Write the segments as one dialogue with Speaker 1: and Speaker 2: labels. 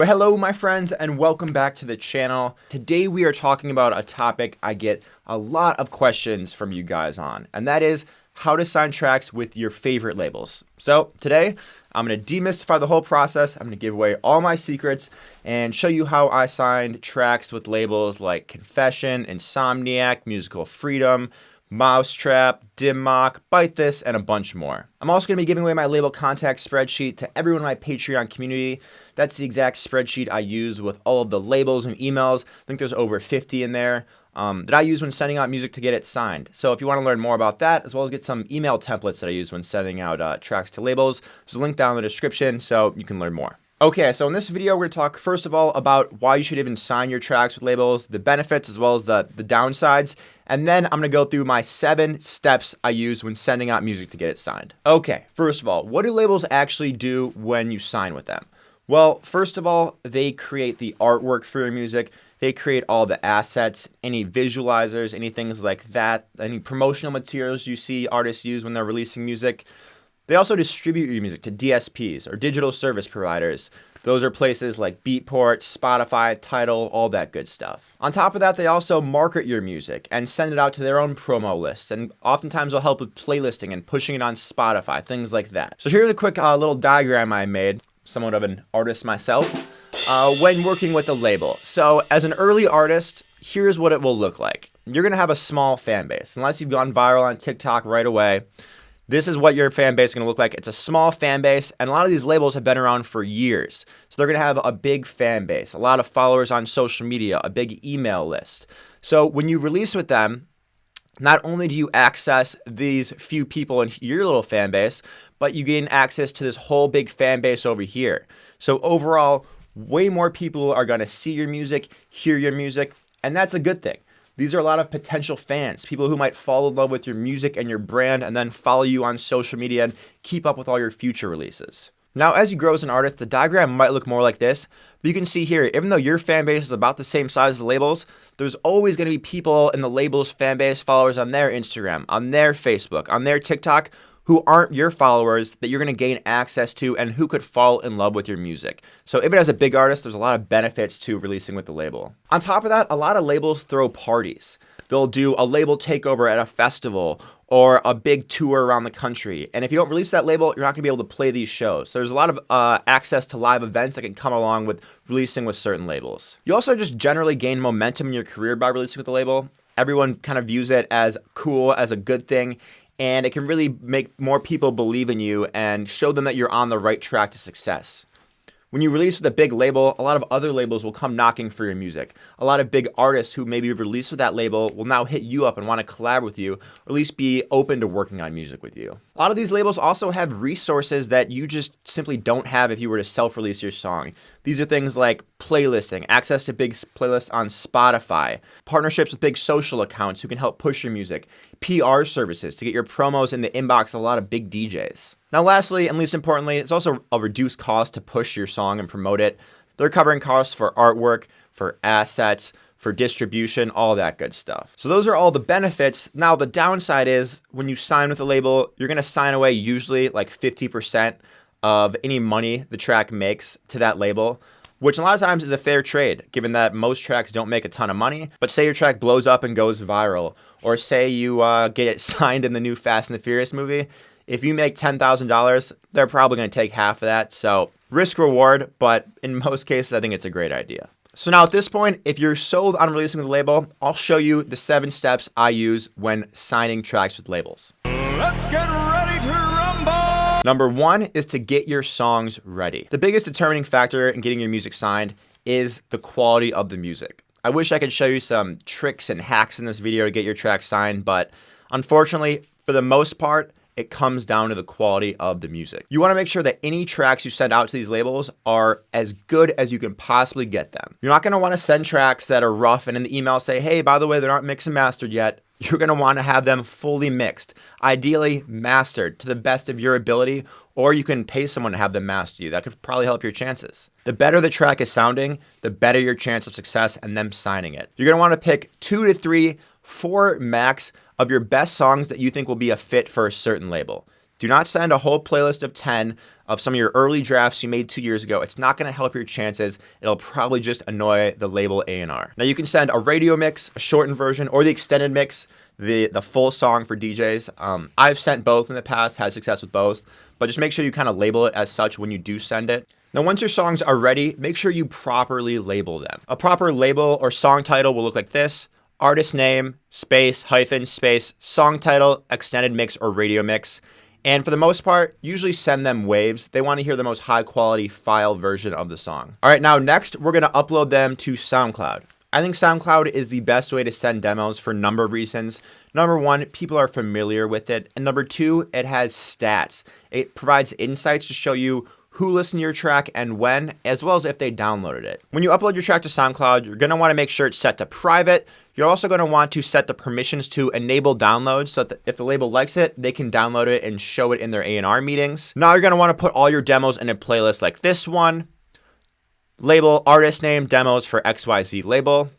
Speaker 1: Hello my friends and welcome back to the channel. Today we are talking about a topic I get a lot of questions from you guys on, and that is how to sign tracks with your favorite labels. So today I'm going to demystify the whole process. I'm going to give away all my secrets and show you how I signed tracks with labels like Confession, Insomniac, Musical Freedom, Mousetrap, Dimmock, Bite This, and a bunch more. I'm also going to be giving away my Label Contact Spreadsheet to everyone in my Patreon community. That's the exact spreadsheet I use with all of the labels and emails. I think there's over 50 in there that I use when sending out music to get it signed. So if you want to learn more about that, as well as get some email templates that I use when sending out tracks to labels, there's a link down in the description so you can learn more. Okay, so in this video, we're going to talk first of all about why you should even sign your tracks with labels, the benefits as well as the downsides, and then I'm going to go through my 7 steps I use when sending out music to get it signed. Okay, first of all, what do labels actually do when you sign with them? Well, first of all, they create the artwork for your music. They create all the assets, any visualizers, any things like that, any promotional materials you see artists use when they're releasing music. They also distribute your music to DSPs or digital service providers. Those are places like Beatport, Spotify, Tidal, all that good stuff. On top of that, they also market your music and send it out to their own promo lists. And oftentimes they'll help with playlisting and pushing it on Spotify, things like that. So here's a quick little diagram I made, somewhat of an artist myself, when working with a label. So as an early artist, here's what it will look like. You're gonna have a small fan base. Unless you've gone viral on TikTok right away, this is what your fan base is going to look like. It's a small fan base, and a lot of these labels have been around for years. So they're going to have a big fan base, a lot of followers on social media, a big email list. So when you release with them, not only do you access these few people in your little fan base, but you gain access to this whole big fan base over here. So overall, way more people are going to see your music, hear your music, and that's a good thing. These are a lot of potential fans, people who might fall in love with your music and your brand and then follow you on social media and keep up with all your future releases. Now, as you grow as an artist, the diagram might look more like this, but you can see here, even though your fan base is about the same size as the labels, there's always going to be people in the labels fan base, followers on their Instagram, on their Facebook, on their TikTok, who aren't your followers that you're going to gain access to and who could fall in love with your music. So even as a big artist, there's a lot of benefits to releasing with the label. On top of that, a lot of labels throw parties. They'll do a label takeover at a festival or a big tour around the country. And if you don't release that label, you're not going to be able to play these shows. So there's a lot of access to live events that can come along with releasing with certain labels. You also just generally gain momentum in your career by releasing with the label. Everyone kind of views it as cool, as a good thing. And it can really make more people believe in you and show them that you're on the right track to success. When you release with a big label, a lot of other labels will come knocking for your music. A lot of big artists who maybe released with that label will now hit you up and want to collab with you, or at least be open to working on music with you. A lot of these labels also have resources that you just simply don't have if you were to self-release your song. These are things like playlisting, access to big playlists on Spotify, partnerships with big social accounts who can help push your music, PR services to get your promos in the inbox of a lot of big DJs. Now, lastly, and least importantly, it's also a reduced cost to push your song and promote it. They're covering costs for artwork, for assets, for distribution, all that good stuff. So those are all the benefits. Now, the downside is when you sign with a label, you're going to sign away usually like 50% of any money the track makes to that label, which a lot of times is a fair trade, given that most tracks don't make a ton of money. But say your track blows up and goes viral, or say you get it signed in the new Fast and the Furious movie. If you make $10,000, they're probably going to take half of that. So risk reward, but in most cases, I think it's a great idea. So now at this point, if you're sold on releasing with a label, I'll show you the 7 steps I use when signing tracks with labels.
Speaker 2: Let's get ready to rumble!
Speaker 1: Number 1 is to get your songs ready. The biggest determining factor in getting your music signed is the quality of the music. I wish I could show you some tricks and hacks in this video to get your track signed, but unfortunately, for the most part, it comes down to the quality of the music. You want to make sure that any tracks you send out to these labels are as good as you can possibly get them. You're not going to want to send tracks that are rough and in the email say, hey, by the way, they're not mixed and mastered yet. You're going to want to have them fully mixed, ideally mastered to the best of your ability, or you can pay someone to have them master you. That could probably help your chances. The better the track is sounding, the better your chance of success and them signing it. You're going to want to pick 2 to 3, 4 max of your best songs that you think will be a fit for a certain label. Do not send a whole playlist of 10 of some of your early drafts you made 2 years ago. It's not going to help your chances. It'll probably just annoy the label A&R. Now you can send a radio mix, a shortened version, or the extended mix, the full song for DJs. I've sent both in the past, had success with both, but just make sure you kind of label it as such when you do send it. Now, once your songs are ready, make sure you properly label them. A proper label or song title will look like this: artist name, space, hyphen, space, song title, extended mix or radio mix. And for the most part, usually send them waves. They want to hear the most high quality file version of the song. All right, now next, we're going to upload them to SoundCloud. I think SoundCloud is the best way to send demos for a number of reasons. Number one, people are familiar with it. And number two, it has stats. It provides insights to show you who listened to your track and when, as well as if they downloaded it. When you upload your track to SoundCloud, you're going to want to make sure it's set to private. You're also going to want to set the permissions to enable downloads so that if the label likes it, they can download it and show it in their A&R meetings. Now you're going to want to put all your demos in a playlist like this one. Label, artist name, demos for XYZ label.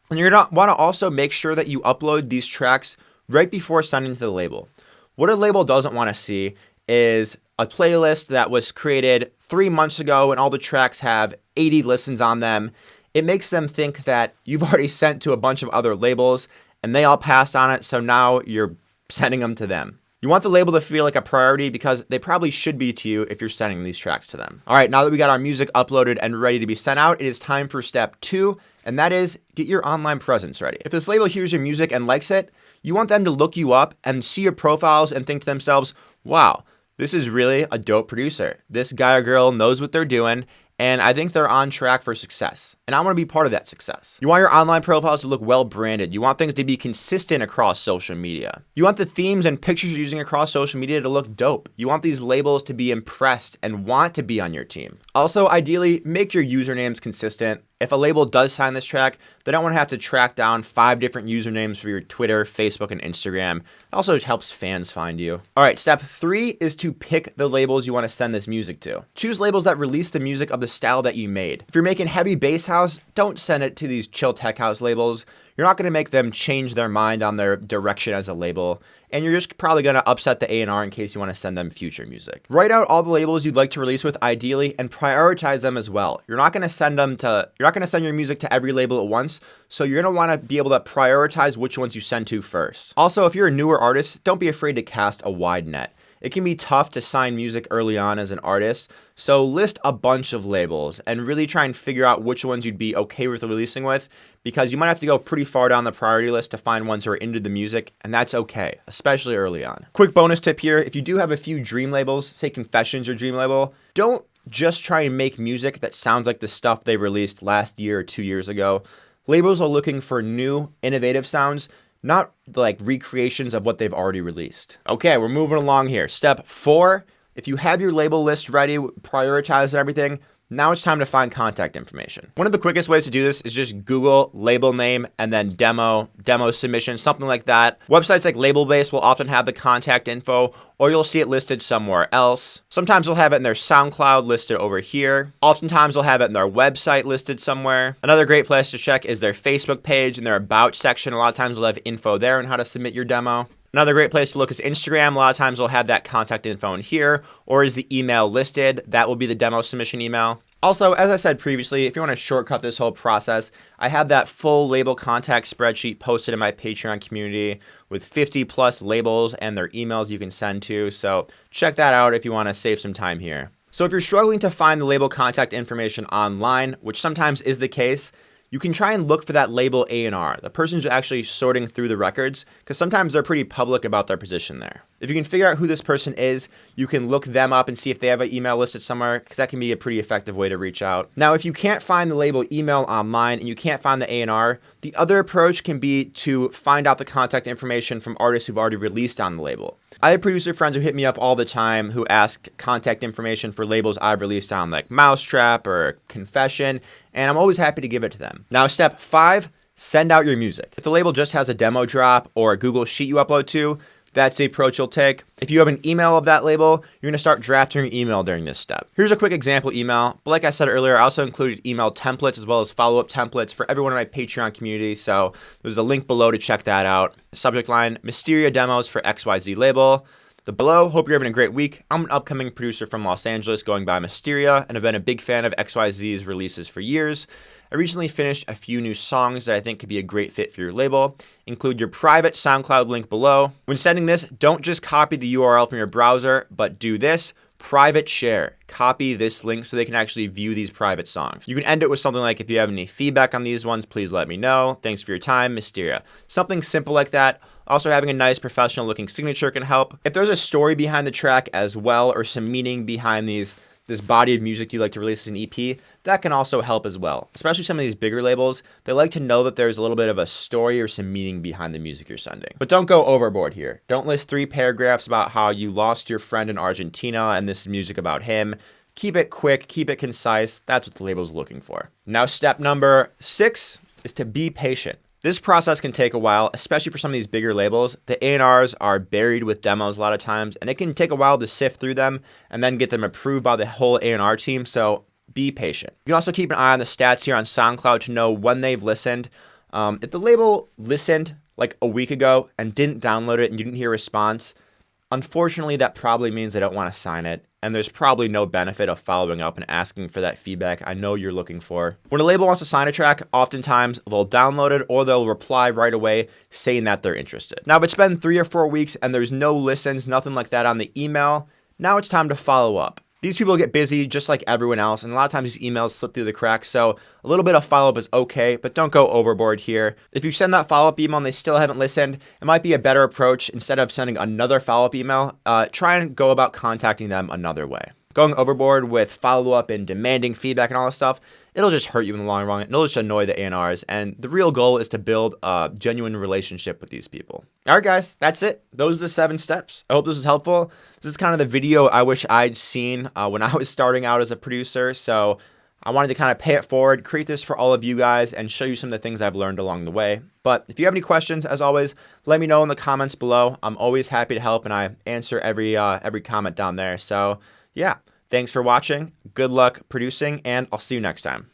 Speaker 1: And you're going to want to also make sure that you upload these tracks right before sending to the label. What a label doesn't want to see is a playlist that was created 3 months ago and all the tracks have 80 listens on them. It makes them think that you've already sent to a bunch of other labels and they all passed on it, so now you're sending them to them. You want the label to feel like a priority because they probably should be to you if you're sending these tracks to them. All right, now that we got our music uploaded and ready to be sent out, it is time for step 2, and that is get your online presence ready. If this label hears your music and likes it, you want them to look you up and see your profiles and think to themselves, wow, this is really a dope producer. This guy or girl knows what they're doing, and I think they're on track for success. And I want to be part of that success. You want your online profiles to look well branded. You want things to be consistent across social media. You want the themes and pictures you're using across social media to look dope. You want these labels to be impressed and want to be on your team. Also, ideally, make your usernames consistent. If a label does sign this track, they don't want to have to track down 5 different usernames for your Twitter, Facebook, and Instagram. It also helps fans find you. All right, step 3 is to pick the labels you want to send this music to. Choose labels that release the music of the style that you made. If you're making heavy bass house, don't send it to these chill tech house labels. You're not going to make them change their mind on their direction as a label, and you're just probably going to upset the A&R in case you want to send them future music. Write out all the labels you'd like to release with ideally and prioritize them as well. You're not going to send your music to every label at once, so you're going to want to be able to prioritize which ones you send to first. Also, if you're a newer artist, don't be afraid to cast a wide net. It can be tough to sign music early on as an artist, so list a bunch of labels and really try and figure out which ones you'd be okay with releasing with, because you might have to go pretty far down the priority list to find ones who are into the music, and that's okay, especially early on. Quick bonus tip here, if you do have a few dream labels, say Confession's your dream label, don't just try and make music that sounds like the stuff they released last year or 2 years ago. Labels are looking for new, innovative sounds, not like recreations of what they've already released. Okay, we're moving along here. Step 4, if you have your label list ready, prioritized and everything, now it's time to find contact information. One of the quickest ways to do this is just Google label name and then demo submission, something like that. Websites like Labelbase will often have the contact info, or you'll see it listed somewhere else. Sometimes they'll have it in their SoundCloud listed over here. Oftentimes they'll have it in their website listed somewhere. Another great place to check is their Facebook page and their About section. A lot of times they'll have info there on how to submit your demo. Another great place to look is Instagram. A lot of times we'll have that contact info in here, or is the email listed. That will be the demo submission email. Also, as I said previously, if you want to shortcut this whole process, I have that full label contact spreadsheet posted in my Patreon community with 50 plus labels and their emails you can send to. So check that out if you want to save some time here. So if you're struggling to find the label contact information online, which sometimes is the case, you can try and look for that label A&R, the person who's actually sorting through the records, because sometimes they're pretty public about their position there. If you can figure out who this person is, you can look them up and see if they have an email listed somewhere, because that can be a pretty effective way to reach out. Now, if you can't find the label email online and you can't find the A&R, the other approach can be to find out the contact information from artists who've already released on the label. I have producer friends who hit me up all the time who ask contact information for labels I've released on, like Mousetrap or Confession, and I'm always happy to give it to them. Now, step 5, send out your music. If the label just has a demo drop or a Google Sheet you upload to, that's the approach you'll take. If you have an email of that label, you're going to start drafting your email during this step. Here's a quick example email. But like I said earlier, I also included email templates as well as follow-up templates for everyone in my Patreon community. So there's a link below to check that out. Subject line, Mysteria demos for XYZ label. the below. Hope you're having a great week. I'm an upcoming producer from Los Angeles going by Mysteria, and I've been a big fan of XYZ's releases for years. I recently finished a few new songs that I think could be a great fit for your label. Include your private SoundCloud link below. When sending this, don't just copy the URL from your browser, but do this. Private share. Copy this link so they can actually view these private songs. You can end it with something like, if you have any feedback on these ones, please let me know. Thanks for your time, Mysteria. Something simple like that. Also, having a nice professional looking signature can help. If there's a story behind the track as well, or some meaning behind this body of music you like to release as an EP, that can also help as well. Especially some of these bigger labels, they like to know that there's a little bit of a story or some meaning behind the music you're sending. But don't go overboard here. Don't list 3 paragraphs about how you lost your friend in Argentina and this is music about him. Keep it quick, keep it concise. That's what the label's looking for. Now, step number 6 is to be patient. This process can take a while, especially for some of these bigger labels. The A&Rs are buried with demos a lot of times, and it can take a while to sift through them and then get them approved by the whole A&R team, so be patient. You can also keep an eye on the stats here on SoundCloud to know when they've listened. If the label listened like a week ago and didn't download it and you didn't hear a response, unfortunately, that probably means they don't want to sign it, and there's probably no benefit of following up and asking for that feedback I know you're looking for. When a label wants to sign a track, oftentimes they'll download it or they'll reply right away saying that they're interested. Now, if it's been 3 or 4 weeks and there's no listens, nothing like that on the email, now it's time to follow up. These people get busy just like everyone else, and a lot of times these emails slip through the cracks, so a little bit of follow-up is okay, but don't go overboard here. If you send that follow-up email and they still haven't listened, it might be a better approach. Instead of sending another follow-up email, try and go about contacting them another way. Going overboard with follow-up and demanding feedback and all this stuff, it'll just hurt you in the long run. It'll just annoy the A&Rs, and the real goal is to build a genuine relationship with these people. All right, guys, that's it. Those are the 7 steps. I hope this was helpful. This is kind of the video I wish I'd seen when I was starting out as a producer, so I wanted to kind of pay it forward, create this for all of you guys, and show you some of the things I've learned along the way. But if you have any questions, as always, let me know in the comments below. I'm always happy to help, and I answer every comment down there. So yeah, thanks for watching. Good luck producing, and I'll see you next time.